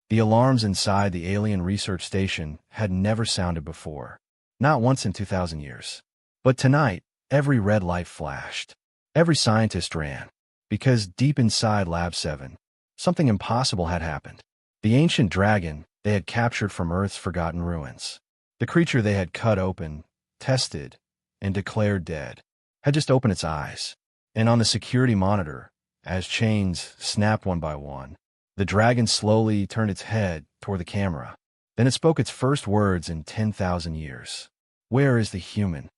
The alarms inside the alien research station had never sounded before. Not once in 2,000 years. But tonight, every red light flashed. Every scientist ran. Because deep inside Lab 7, something impossible had happened. The ancient dragon they had captured from Earth's forgotten ruins. The creature they had cut open, tested, and declared dead, had just opened its eyes. And on the security monitor, as chains snapped one by one, the dragon slowly turned its head toward the camera. Then it spoke its first words in 10,000 years. "Where is the human?"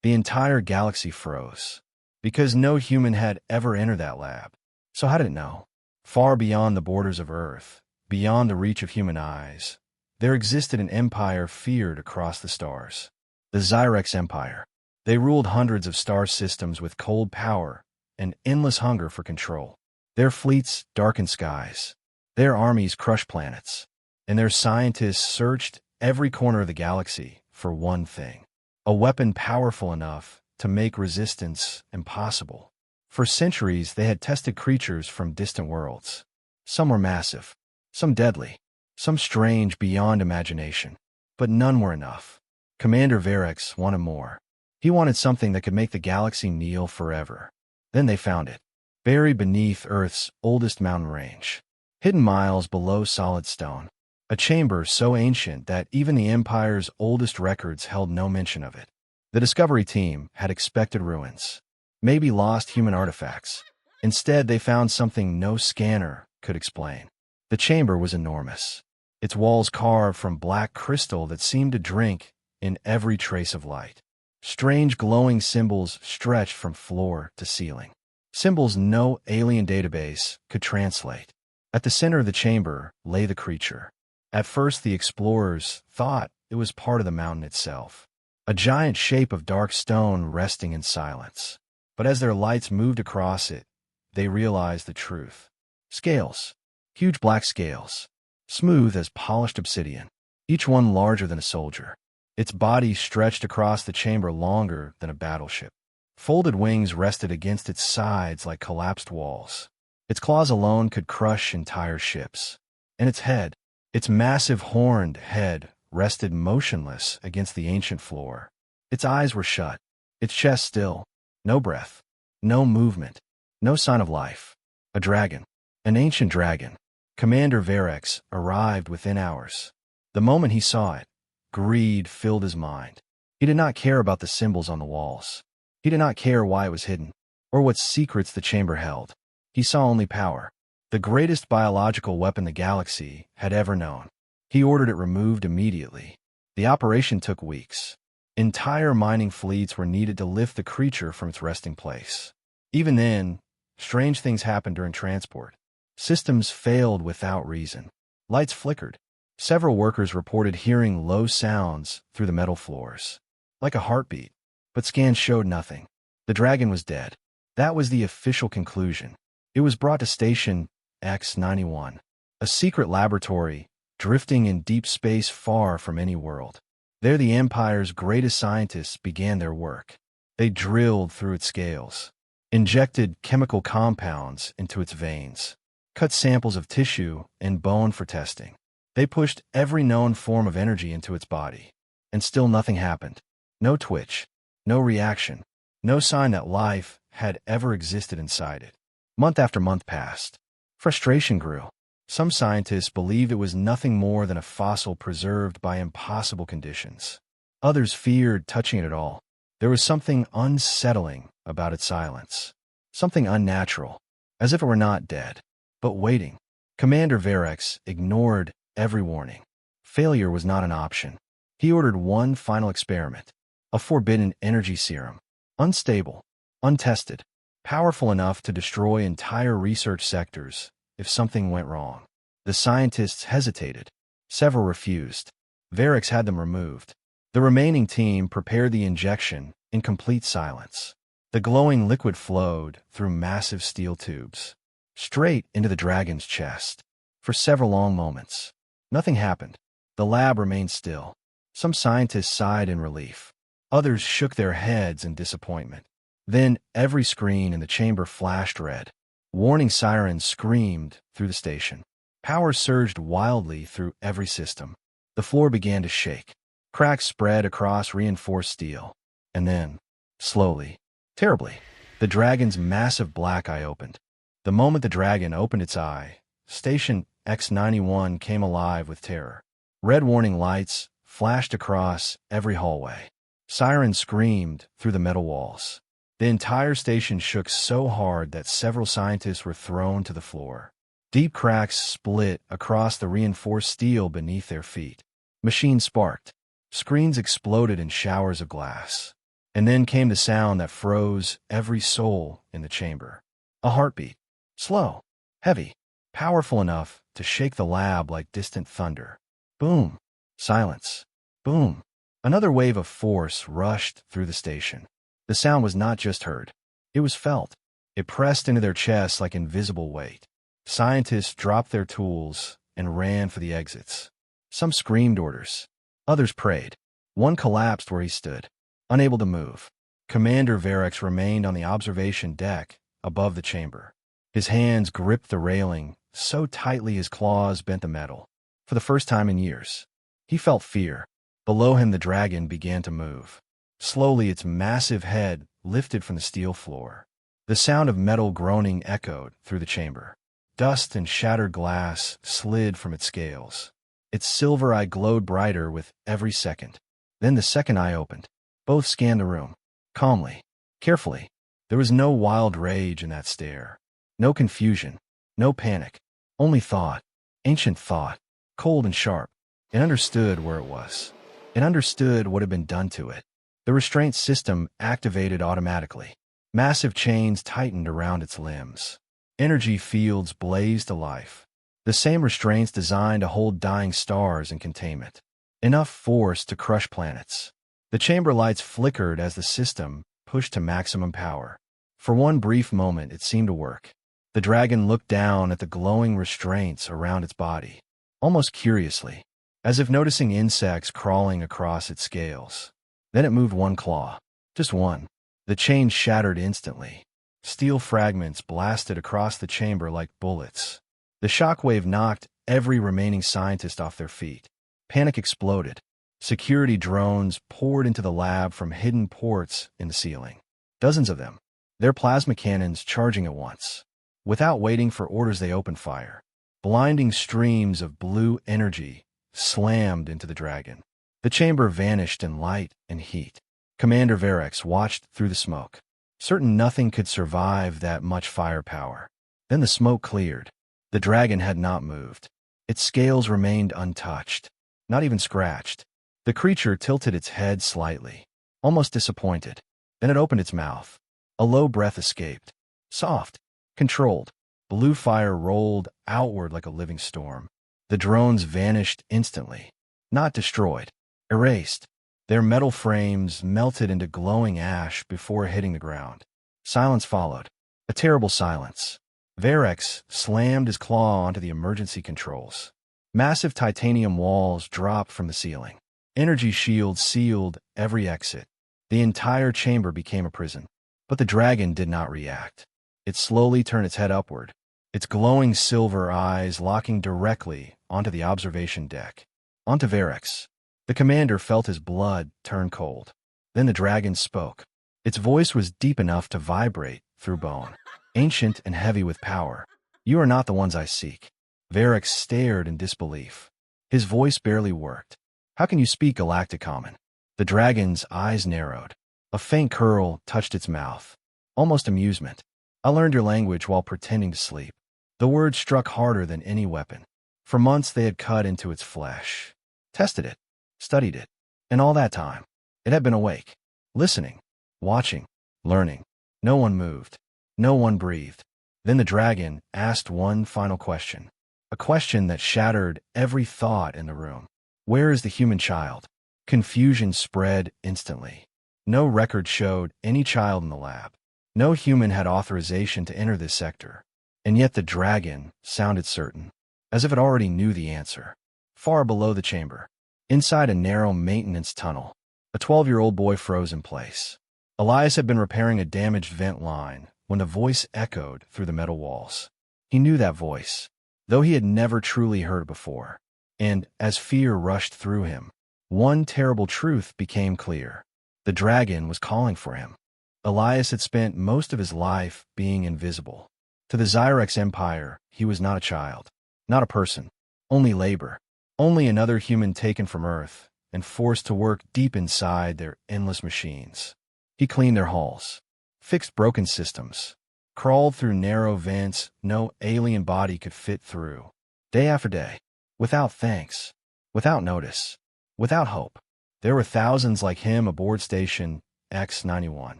The entire galaxy froze. Because no human had ever entered that lab. So how did it know? Far beyond the borders of Earth, beyond the reach of human eyes, there existed an empire feared across the stars. The Zyrex Empire. They ruled hundreds of star systems with cold power and endless hunger for control. Their fleets darkened skies. Their armies crushed planets. And their scientists searched every corner of the galaxy for one thing. A weapon powerful enough to make resistance impossible. For centuries, they had tested creatures from distant worlds. Some were massive, some deadly, some strange beyond imagination. But none were enough. Commander Zyrex wanted more. He wanted something that could make the galaxy kneel forever. Then they found it. Buried beneath Earth's oldest mountain range. Hidden miles below solid stone. A chamber so ancient that even the Empire's oldest records held no mention of it. The Discovery team had expected ruins. Maybe lost human artifacts. Instead, they found something no scanner could explain. The chamber was enormous. Its walls carved from black crystal that seemed to drink in every trace of light. Strange glowing symbols stretched from floor to ceiling. Symbols no alien database could translate. At the center of the chamber lay the creature. At first, the explorers thought it was part of the mountain itself. A giant shape of dark stone resting in silence. But as their lights moved across it, they realized the truth. Scales. Huge black scales. Smooth as polished obsidian. Each one larger than a soldier. Its body stretched across the chamber longer than a battleship. Folded wings rested against its sides like collapsed walls. Its claws alone could crush entire ships. And its head, its massive horned head, rested motionless against the ancient floor. Its eyes were shut, its chest still. No breath, no movement, no sign of life. A dragon, an ancient dragon. Commander Zyrex arrived within hours. The moment he saw it, greed filled his mind. He did not care about the symbols on the walls. He did not care why it was hidden, or what secrets the chamber held. He saw only power, the greatest biological weapon the galaxy had ever known. He ordered it removed immediately. The operation took weeks. Entire mining fleets were needed to lift the creature from its resting place. Even then, strange things happened during transport. Systems failed without reason. Lights flickered. Several workers reported hearing low sounds through the metal floors, like a heartbeat, but scans showed nothing. The dragon was dead. That was the official conclusion. It was brought to Station X-91, a secret laboratory drifting in deep space far from any world. There the Empire's greatest scientists began their work. They drilled through its scales, injected chemical compounds into its veins, cut samples of tissue and bone for testing. They pushed every known form of energy into its body. And still nothing happened. No twitch, no reaction, no sign that life had ever existed inside it. Month after month passed. Frustration grew. Some scientists believed it was nothing more than a fossil preserved by impossible conditions. Others feared touching it at all. There was something unsettling about its silence. Something unnatural, as if it were not dead, but waiting. Commander Zyrex ignored every warning. Failure was not an option. He ordered one final experiment, a forbidden energy serum. Unstable, untested, powerful enough to destroy entire research sectors if something went wrong. The scientists hesitated. Several refused. Zyrex had them removed. The remaining team prepared the injection in complete silence. The glowing liquid flowed through massive steel tubes, straight into the dragon's chest. For several long moments, nothing happened. The lab remained still. Some scientists sighed in relief. Others shook their heads in disappointment. Then every screen in the chamber flashed red. Warning sirens screamed through the station. Power surged wildly through every system. The floor began to shake. Cracks spread across reinforced steel. And then, slowly, terribly, the dragon's massive black eye opened. The moment the dragon opened its eye, Station X-91 came alive with terror. Red warning lights flashed across every hallway. Sirens screamed through the metal walls. The entire station shook so hard that several scientists were thrown to the floor. Deep cracks split across the reinforced steel beneath their feet. Machines sparked. Screens exploded in showers of glass. And then came the sound that froze every soul in the chamber. A heartbeat. Slow, heavy, powerful enough to shake the lab like distant thunder. Boom. Silence. Boom. Another wave of force rushed through the station. The sound was not just heard. It was felt. It pressed into their chests like invisible weight. Scientists dropped their tools and ran for the exits. Some screamed orders. Others prayed. One collapsed where he stood, unable to move. Commander Zyrex remained on the observation deck above the chamber. His hands gripped the railing so tightly his claws bent the metal. For the first time in years, he felt fear. Below him the dragon began to move. Slowly its massive head lifted from the steel floor. The sound of metal groaning echoed through the chamber. Dust and shattered glass slid from its scales. Its silver eye glowed brighter with every second. Then the second eye opened. Both scanned the room. Calmly. Carefully. There was no wild rage in that stare. No confusion. No panic. Only thought. Ancient thought. Cold and sharp. It understood where it was. It understood what had been done to it. The restraint system activated automatically. Massive chains tightened around its limbs. Energy fields blazed to life. The same restraints designed to hold dying stars in containment. Enough force to crush planets. The chamber lights flickered as the system pushed to maximum power. For one brief moment, it seemed to work. The dragon looked down at the glowing restraints around its body, almost curiously, as if noticing insects crawling across its scales. Then it moved one claw. Just one. The chain shattered instantly. Steel fragments blasted across the chamber like bullets. The shockwave knocked every remaining scientist off their feet. Panic exploded. Security drones poured into the lab from hidden ports in the ceiling. Dozens of them. Their plasma cannons charging at once. Without waiting for orders, they opened fire. Blinding streams of blue energy slammed into the dragon. The chamber vanished in light and heat. Commander Zyrex watched through the smoke, certain nothing could survive that much firepower. Then the smoke cleared. The dragon had not moved. Its scales remained untouched, not even scratched. The creature tilted its head slightly, almost disappointed. Then it opened its mouth. A low breath escaped. Soft, controlled. Blue fire rolled outward like a living storm. The drones vanished instantly. Not destroyed. Erased. Their metal frames melted into glowing ash before hitting the ground. Silence followed. A terrible silence. Zyrex slammed his claw onto the emergency controls. Massive titanium walls dropped from the ceiling. Energy shields sealed every exit. The entire chamber became a prison. But the dragon did not react. It slowly turned its head upward, its glowing silver eyes locking directly onto the observation deck. Onto Zyrex. The commander felt his blood turn cold. Then the dragon spoke. Its voice was deep enough to vibrate through bone. Ancient and heavy with power. You are not the ones I seek. Zyrex stared in disbelief. His voice barely worked. How can you speak Galactic Common? The dragon's eyes narrowed. A faint curl touched its mouth. Almost amusement. I learned your language while pretending to sleep. The words struck harder than any weapon. For months they had cut into its flesh. Tested it. Studied it. And all that time, it had been awake. Listening. Watching. Learning. No one moved. No one breathed. Then the dragon asked one final question. A question that shattered every thought in the room. Where is the human child? Confusion spread instantly. No record showed any child in the lab. No human had authorization to enter this sector. And yet the dragon sounded certain, as if it already knew the answer. Far below the chamber, inside a narrow maintenance tunnel, a 12-year-old boy froze in place. Elias had been repairing a damaged vent line when the voice echoed through the metal walls. He knew that voice. though he had never truly heard it before. And, as fear rushed through him, one terrible truth became clear. The dragon was calling for him. Elias had spent most of his life being invisible. To the Zyrex Empire, he was not a child, not a person, only labor, only another human taken from Earth and forced to work deep inside their endless machines. He cleaned their halls, fixed broken systems, crawled through narrow vents no alien body could fit through, day after day, without thanks, without notice, without hope. There were thousands like him aboard Station X-91,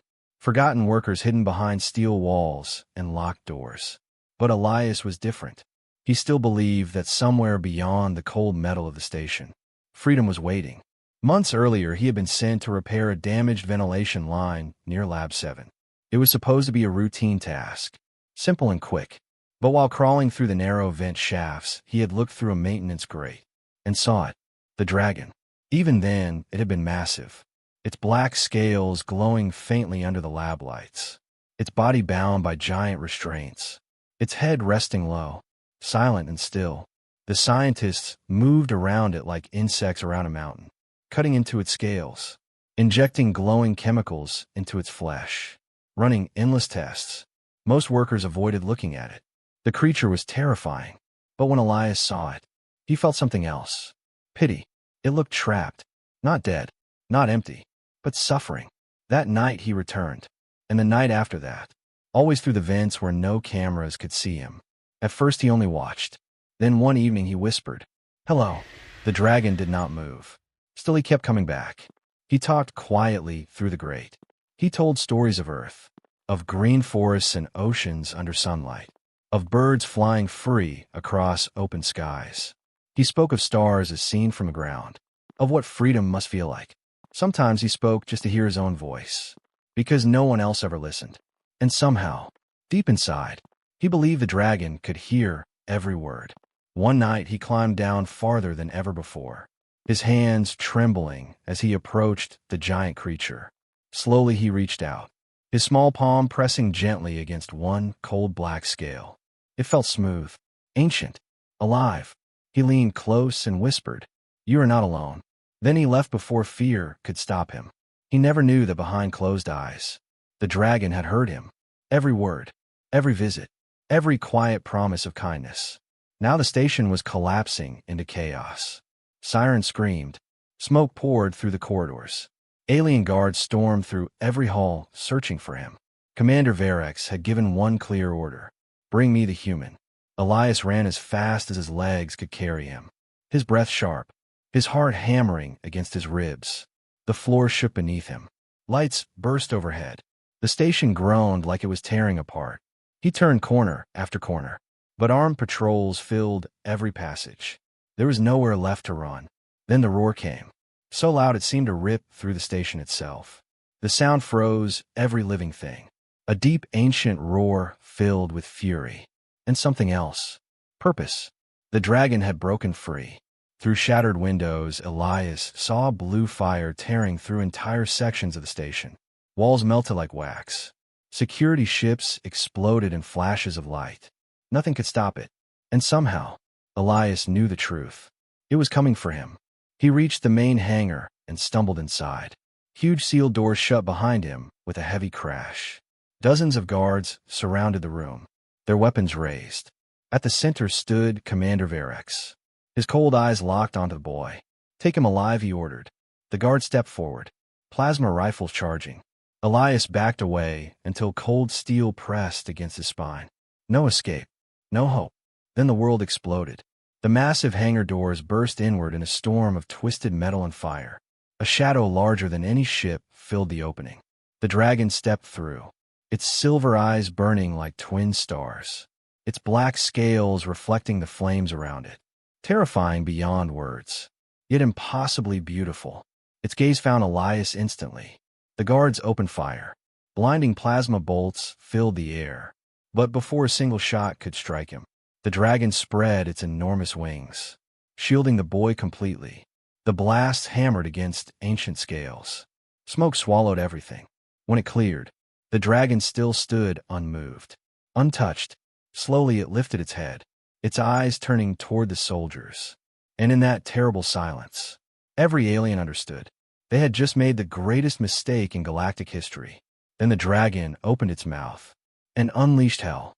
forgotten workers hidden behind steel walls and locked doors. But Elias was different. He still believed that somewhere beyond the cold metal of the station, freedom was waiting. Months earlier, he had been sent to repair a damaged ventilation line near Lab 7. It was supposed to be a routine task, simple and quick. But while crawling through the narrow vent shafts, he had looked through a maintenance grate and saw it, the dragon. Even then, it had been massive, its black scales glowing faintly under the lab lights, its body bound by giant restraints, its head resting low, silent and still. The scientists moved around it like insects around a mountain, cutting into its scales, injecting glowing chemicals into its flesh, running endless tests. Most workers avoided looking at it. The creature was terrifying, but when Elias saw it, he felt something else. Pity. It looked trapped, not dead, not empty, but suffering. That night he returned, and the night after that, always through the vents where no cameras could see him. At first he only watched. Then one evening he whispered, "Hello." The dragon did not move. Still he kept coming back. He talked quietly through the grate. He told stories of Earth, of green forests and oceans under sunlight, of birds flying free across open skies. He spoke of stars as seen from the ground, of what freedom must feel like. Sometimes he spoke just to hear his own voice, because no one else ever listened. And somehow, deep inside, he believed the dragon could hear every word. One night he climbed down farther than ever before, his hands trembling as he approached the giant creature. Slowly he reached out, his small palm pressing gently against one cold black scale. It felt smooth, ancient, alive. He leaned close and whispered, "You are not alone." Then he left before fear could stop him. He never knew that behind closed eyes, the dragon had heard him. Every word, every visit, every quiet promise of kindness. Now the station was collapsing into chaos. Sirens screamed. Smoke poured through the corridors. Alien guards stormed through every hall, searching for him. Commander Zyrex had given one clear order: "Bring me the human." Elias ran as fast as his legs could carry him, his breath sharp, his heart hammering against his ribs. The floor shook beneath him. Lights burst overhead. The station groaned like it was tearing apart. He turned corner after corner, but armed patrols filled every passage. There was nowhere left to run. Then the roar came, so loud it seemed to rip through the station itself. The sound froze every living thing. A deep, ancient roar filled with fury. And something else. Purpose. The dragon had broken free. Through shattered windows, Elias saw blue fire tearing through entire sections of the station. Walls melted like wax. Security ships exploded in flashes of light. Nothing could stop it. And somehow, Elias knew the truth. It was coming for him. He reached the main hangar and stumbled inside. Huge sealed doors shut behind him with a heavy crash. Dozens of guards surrounded the room, their weapons raised. At the center stood Commander Zyrex. His cold eyes locked onto the boy. "Take him alive," he ordered. The guard stepped forward, plasma rifles charging. Elias backed away until cold steel pressed against his spine. No escape, no hope. Then the world exploded. The massive hangar doors burst inward in a storm of twisted metal and fire. A shadow larger than any ship filled the opening. The dragon stepped through, its silver eyes burning like twin stars, its black scales reflecting the flames around it. Terrifying beyond words, yet impossibly beautiful. Its gaze found Elias instantly. The guards opened fire. Blinding plasma bolts filled the air. But before a single shot could strike him, the dragon spread its enormous wings, shielding the boy completely. The blast hammered against ancient scales. Smoke swallowed everything. When it cleared, the dragon still stood unmoved, untouched. Slowly it lifted its head, its eyes turning toward the soldiers. And in that terrible silence, every alien understood. They had just made the greatest mistake in galactic history. Then the dragon opened its mouth and unleashed hell.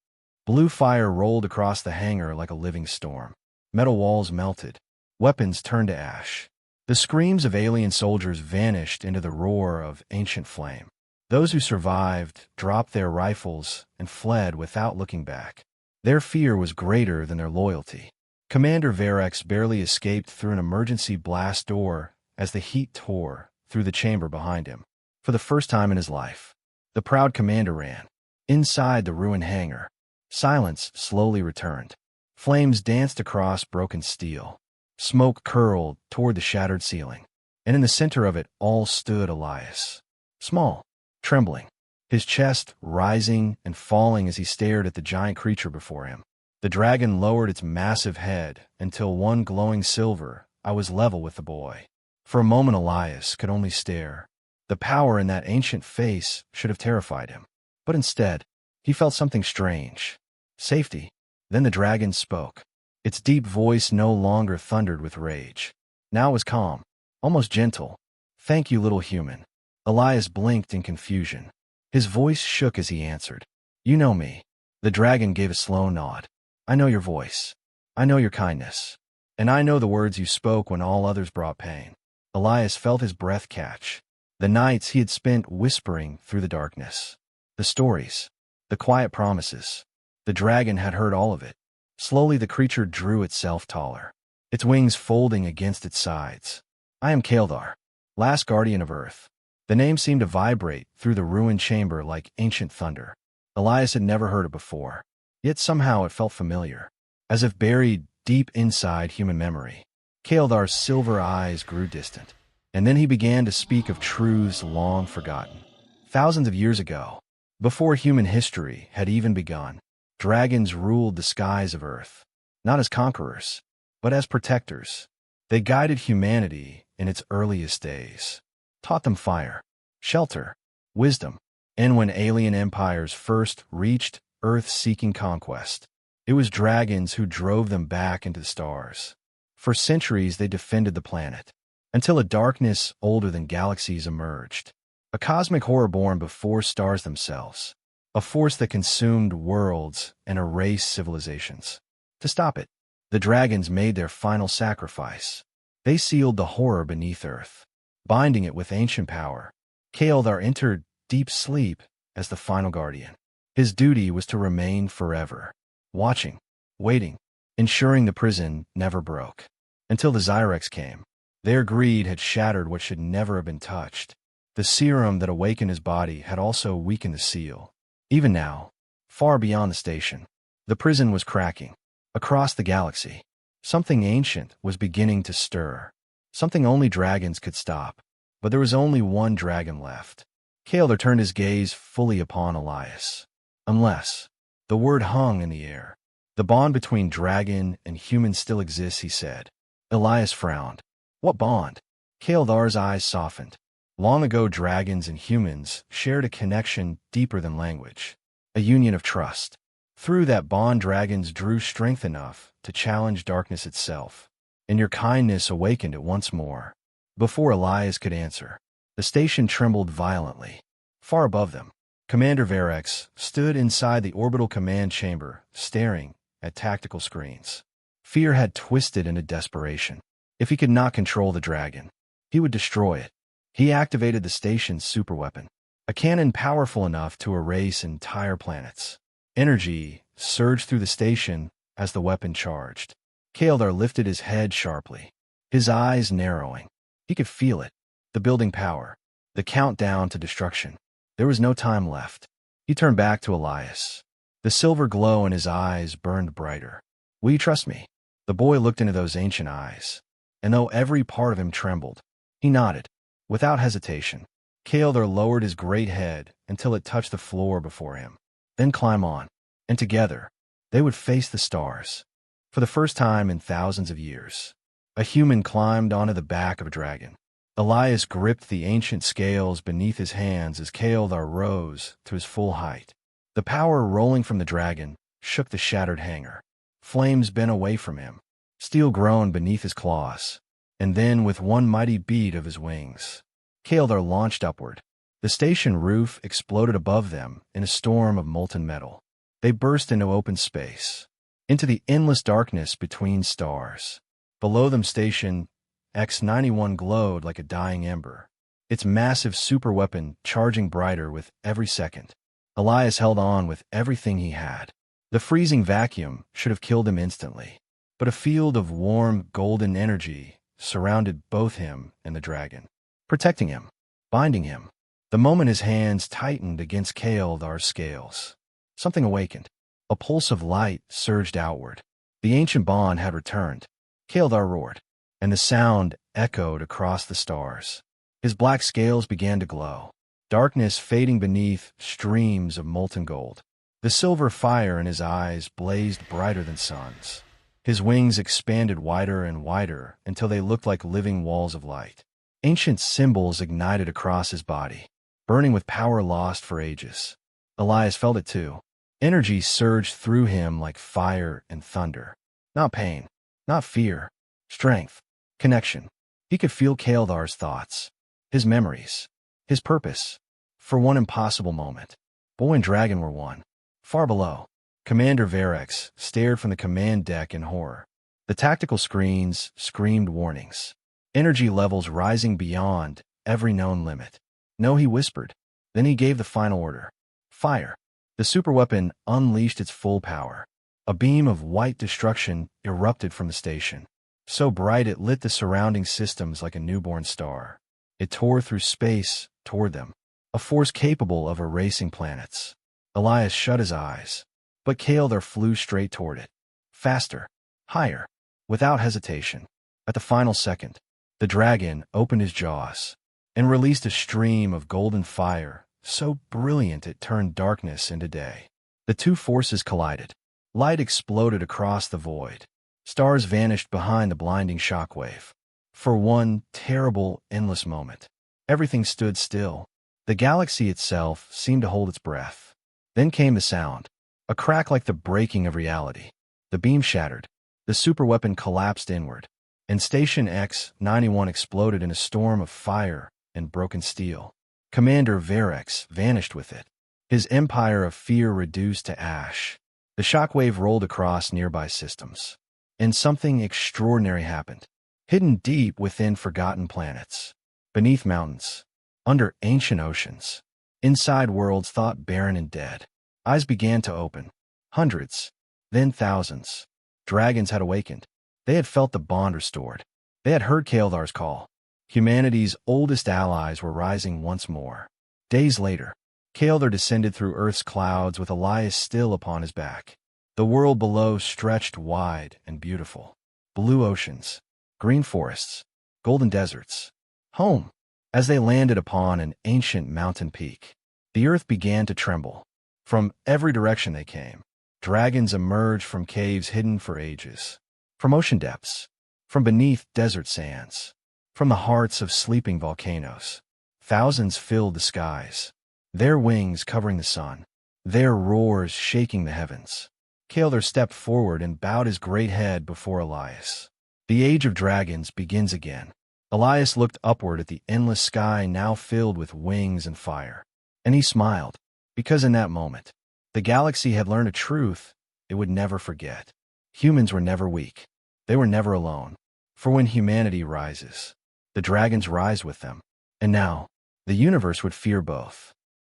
Blue fire rolled across the hangar like a living storm. Metal walls melted. Weapons turned to ash. The screams of alien soldiers vanished into the roar of ancient flame. Those who survived dropped their rifles and fled without looking back. Their fear was greater than their loyalty. Commander Zyrex barely escaped through an emergency blast door as the heat tore through the chamber behind him. For the first time in his life, the proud commander ran. Inside the ruined hangar, silence slowly returned. Flames danced across broken steel. Smoke curled toward the shattered ceiling. And in the center of it all stood Elias. Small, trembling, his chest rising and falling as he stared at the giant creature before him. The dragon lowered its massive head until one glowing silver eye was level with the boy. For a moment Elias could only stare. The power in that ancient face should have terrified him. But instead, he felt something strange. Safety. Then the dragon spoke. Its deep voice no longer thundered with rage. Now it was calm, almost gentle. "Thank you, little human." Elias blinked in confusion. His voice shook as he answered. "You know me." The dragon gave a slow nod. "I know your voice. I know your kindness. And I know the words you spoke when all others brought pain." Elias felt his breath catch. The nights he had spent whispering through the darkness. The stories. The quiet promises. The dragon had heard all of it. Slowly the creature drew itself taller, its wings folding against its sides. "I am Kaeldar, last guardian of Earth." The name seemed to vibrate through the ruined chamber like ancient thunder. Elias had never heard it before, yet somehow it felt familiar, as if buried deep inside human memory. Kaeldar's silver eyes grew distant, and then he began to speak of truths long forgotten. Thousands of years ago, before human history had even begun, dragons ruled the skies of Earth, not as conquerors, but as protectors. They guided humanity in its earliest days, taught them fire, shelter, wisdom, and when alien empires first reached Earth seeking conquest, it was dragons who drove them back into the stars. For centuries they defended the planet, until a darkness older than galaxies emerged, a cosmic horror born before stars themselves, a force that consumed worlds and erased civilizations. To stop it, the dragons made their final sacrifice. They sealed the horror beneath Earth, binding it with ancient power. Kaeldar entered deep sleep as the final guardian. His duty was to remain forever, watching, waiting, ensuring the prison never broke. Until the Zyrex came. Their greed had shattered what should never have been touched. The serum that awakened his body had also weakened the seal. Even now, far beyond the station, the prison was cracking. Across the galaxy, something ancient was beginning to stir. Something only dragons could stop. But there was only one dragon left. Kaeldar turned his gaze fully upon Elias. "Unless," the word hung in the air. "The bond between dragon and human still exists," he said. Elias frowned. "What bond?" Kaeldar's eyes softened. Long ago dragons and humans shared a connection deeper than language, a union of trust. Through that bond dragons drew strength enough to challenge darkness itself, and your kindness awakened it once more. Before Elias could answer, the station trembled violently. Far above them, Commander Zyrex stood inside the orbital command chamber, staring at tactical screens. Fear had twisted into desperation. If he could not control the dragon, he would destroy it. He activated the station's superweapon, a cannon powerful enough to erase entire planets. Energy surged through the station as the weapon charged. Kaeldar lifted his head sharply, his eyes narrowing. He could feel it, the building power, the countdown to destruction. There was no time left. He turned back to Elias. The silver glow in his eyes burned brighter. "Will you trust me?" The boy looked into those ancient eyes, and though every part of him trembled, he nodded. Without hesitation, Kaeldar lowered his great head until it touched the floor before him. Then climb on, and together, they would face the stars. For the first time in thousands of years, a human climbed onto the back of a dragon. Elias gripped the ancient scales beneath his hands as Kaeldar rose to his full height. The power rolling from the dragon shook the shattered hangar. Flames bent away from him. Steel groaned beneath his claws. And then, with one mighty beat of his wings, Kaeldar launched upward. The station roof exploded above them in a storm of molten metal. They burst into open space, into the endless darkness between stars. Below them, Station X-91 glowed like a dying ember, its massive superweapon charging brighter with every second. Elias held on with everything he had. The freezing vacuum should have killed him instantly, but a field of warm, golden energy surrounded both him and the dragon, protecting him, binding him. The moment his hands tightened against Kaeldar's scales, something awakened. A pulse of light surged outward. The ancient bond had returned. Kaeldar roared, and the sound echoed across the stars. His black scales began to glow, darkness fading beneath streams of molten gold. The silver fire in his eyes blazed brighter than suns. His wings expanded wider and wider until they looked like living walls of light. Ancient symbols ignited across his body, burning with power lost for ages. Elias felt it too. Energy surged through him like fire and thunder. Not pain, not fear, strength, connection. He could feel Kaeldar's thoughts, his memories, his purpose. For one impossible moment, boy and dragon were one. Far below, Commander Zyrex stared from the command deck in horror. The tactical screens screamed warnings, energy levels rising beyond every known limit. No, he whispered. Then he gave the final order. Fire. The superweapon unleashed its full power. A beam of white destruction erupted from the station, so bright it lit the surrounding systems like a newborn star. It tore through space toward them, a force capable of erasing planets. Elias shut his eyes, but Kaeldar flew straight toward it. Faster, higher, without hesitation. At the final second, the dragon opened his jaws and released a stream of golden fire, so brilliant it turned darkness into day. The two forces collided. Light exploded across the void. Stars vanished behind the blinding shockwave. For one terrible, endless moment, everything stood still. The galaxy itself seemed to hold its breath. Then came the sound, a crack like the breaking of reality. The beam shattered. The superweapon collapsed inward, and Station X-91 exploded in a storm of fire and broken steel. Commander Zyrex vanished with it, his empire of fear reduced to ash. The shockwave rolled across nearby systems, and something extraordinary happened. Hidden deep within forgotten planets, beneath mountains, under ancient oceans, inside worlds thought barren and dead, eyes began to open. Hundreds, then thousands. Dragons had awakened. They had felt the bond restored. They had heard Kaeldar's call. Humanity's oldest allies were rising once more. Days later, Kaeldar descended through Earth's clouds with Elias still upon his back. The world below stretched wide and beautiful. Blue oceans, green forests, golden deserts. Home. As they landed upon an ancient mountain peak, the earth began to tremble. From every direction they came. Dragons emerged from caves hidden for ages. From ocean depths. From beneath desert sands. From the hearts of sleeping volcanoes. Thousands filled the skies, their wings covering the sun, their roars shaking the heavens. Kaeldar stepped forward and bowed his great head before Elias. The age of dragons begins again. Elias looked upward at the endless sky now filled with wings and fire. And he smiled, because in that moment, the galaxy had learned a truth it would never forget. Humans were never weak. They were never alone. For when humanity rises, the dragons rise with them. And now, the universe would fear both.